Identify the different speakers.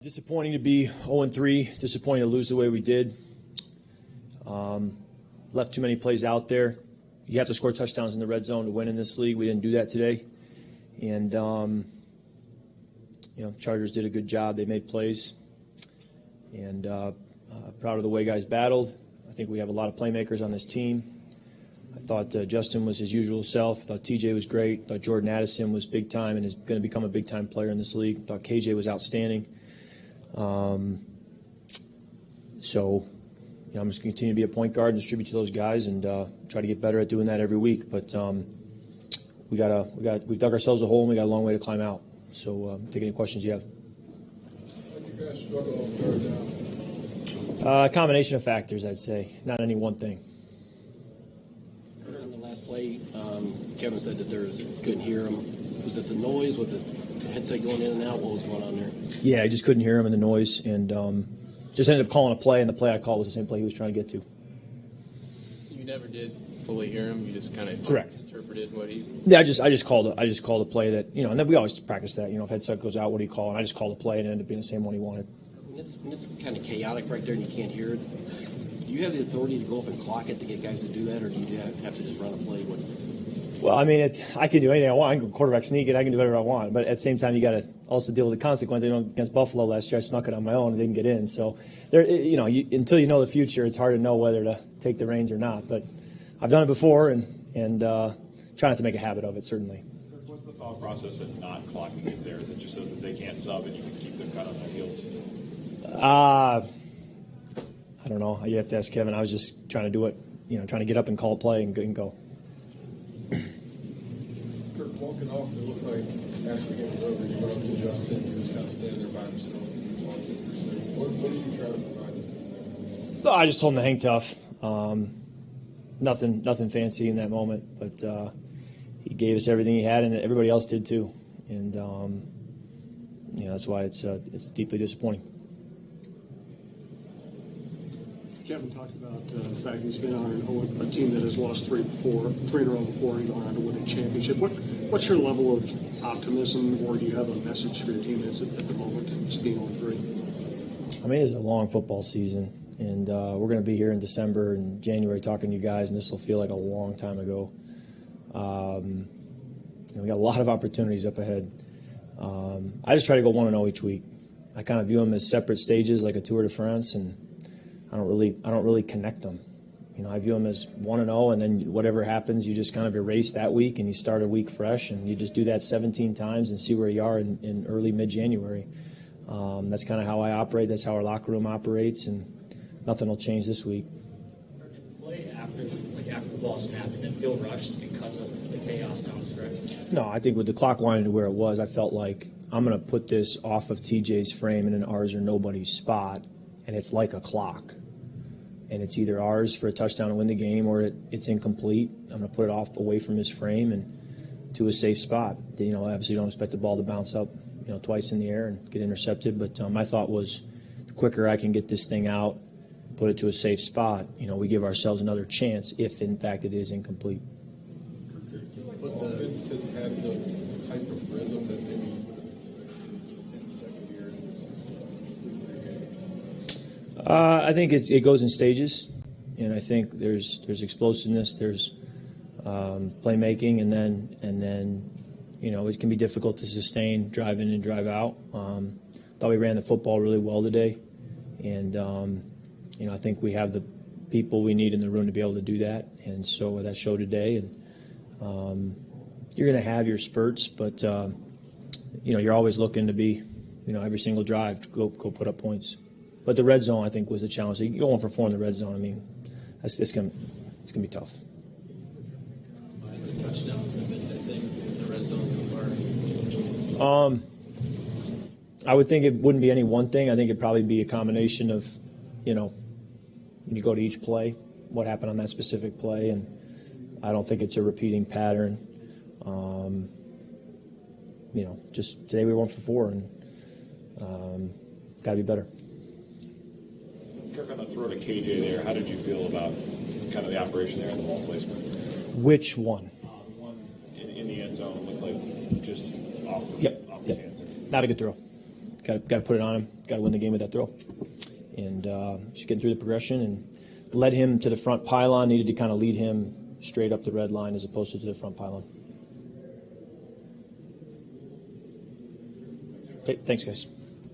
Speaker 1: Disappointing to be 0-3, disappointing to lose the way we did. Left too many plays out there. You have to score touchdowns in the red zone to win in this league. We didn't do that today. And, Chargers did a good job. They made plays. And proud of the way guys battled. I think we have a lot of playmakers on this team. I thought Justin was his usual self. I thought TJ was great. I thought Jordan Addison was big time and is going to become a big-time player in this league. I thought KJ was outstanding. I'm just going to continue to be a point guard and distribute to those guys and try to get better at doing that every week. But we've dug ourselves a hole and we got a long way to climb out. So take any questions you have.
Speaker 2: How did you guys struggle on third down?
Speaker 1: A combination of factors, I'd say, not any one thing.
Speaker 3: On the last play, Kevin said that couldn't hear him. Was it the noise? Was it the headset going in and out? What was going on there?
Speaker 1: Yeah, I just couldn't hear him in the noise, and just ended up calling a play, and the play I called was the same play he was trying to get to.
Speaker 4: So you never did fully hear him. You just kind of interpreted what he.
Speaker 1: Yeah, I just called a play that and then we always practice that. If headset goes out, what do you call? And I just called a play, and it ended up being the same one he wanted.
Speaker 3: When it's kind of chaotic right there, and you can't hear it. Do you have the authority to go up and clock it to get guys to do that, or do you have to just run a play?
Speaker 1: Well, I mean, I can do anything I want. I can go quarterback sneak it. I can do whatever I want. But at the same time, you got to also deal with the consequences. Against Buffalo last year, I snuck it on my own and didn't get in. So, until you know the future, it's hard to know whether to take the reins or not. But I've done it before and try not to make a habit of it, certainly.
Speaker 5: What's the thought process of not clocking it there? Is it just so that they can't sub and you can keep them kind of on their heels?
Speaker 1: I don't know. You have to ask Kevin. I was just trying to do it, trying to get up and call a play and go.
Speaker 2: Kirk, walking off, it looked like after the game was over, you went up to Justin. He was kind of standing there by himself. What did you try to provide him?
Speaker 1: I just told him to hang tough. Nothing fancy in that moment, but he gave us everything he had, and everybody else did too. And that's why it's deeply disappointing.
Speaker 6: Kevin talked about the fact he's been on a team that has lost three in a row before and gone on to win a championship. What's your level of optimism, or do you have a message for your team that's at the moment, just being 0-3?
Speaker 1: I mean, it's a long football season, and we're going to be here in December and January talking to you guys, and this will feel like a long time ago. We got a lot of opportunities up ahead. I just try to go 1-0 each week. I kind of view them as separate stages, like a Tour de France, and I don't really connect them. I view them as 1-0, and then whatever happens, you just kind of erase that week, and you start a week fresh, and you just do that 17 times and see where you are in early mid-January. That's kind of how I operate. That's how our locker room operates, and nothing will change this week.
Speaker 7: Play after the ball snapped, and then feel rushed because of the chaos down the stretch?
Speaker 1: No, I think with the clock winding to where it was, I felt like I'm going to put this off of TJ's frame in an ours or nobody's spot, and it's like a clock. And it's either ours for a touchdown to win the game or it's incomplete. I'm going to put it off away from his frame and to a safe spot. Obviously you don't expect the ball to bounce up, twice in the air and get intercepted. But my thought was the quicker I can get this thing out, put it to a safe spot, we give ourselves another chance if, in fact, it is incomplete.
Speaker 2: But the offense has had the type of rhythm that maybe you would have expected in the second year in the system.
Speaker 1: I think it goes in stages, and I think there's explosiveness, there's playmaking, and then it can be difficult to sustain drive in and drive out. Thought we ran the football really well today, and I think we have the people we need in the room to be able to do that, and so that showed today. And you're going to have your spurts, but you're always looking to be, every single drive go put up points. But the red zone, I think, was the challenge. So you go 1 for 4 in the red zone. I mean, it's going to be tough.
Speaker 4: The touchdowns have been missing in the red zone so far.
Speaker 1: I would think it wouldn't be any one thing. I think it'd probably be a combination of, when you go to each play, what happened on that specific play, and I don't think it's a repeating pattern. Just today we were 1 for 4, and got to be better.
Speaker 5: Kirk, on the throw to KJ there, how did you feel about kind of the operation there and the ball placement?
Speaker 1: Which one?
Speaker 5: One in the end zone looked like just off his hands.
Speaker 1: Not a good throw. got to put it on him. Got to win the game with that throw. And just getting through the progression and led him to the front pylon. Needed to kind of lead him straight up the red line as opposed to the front pylon. Okay, thanks, guys.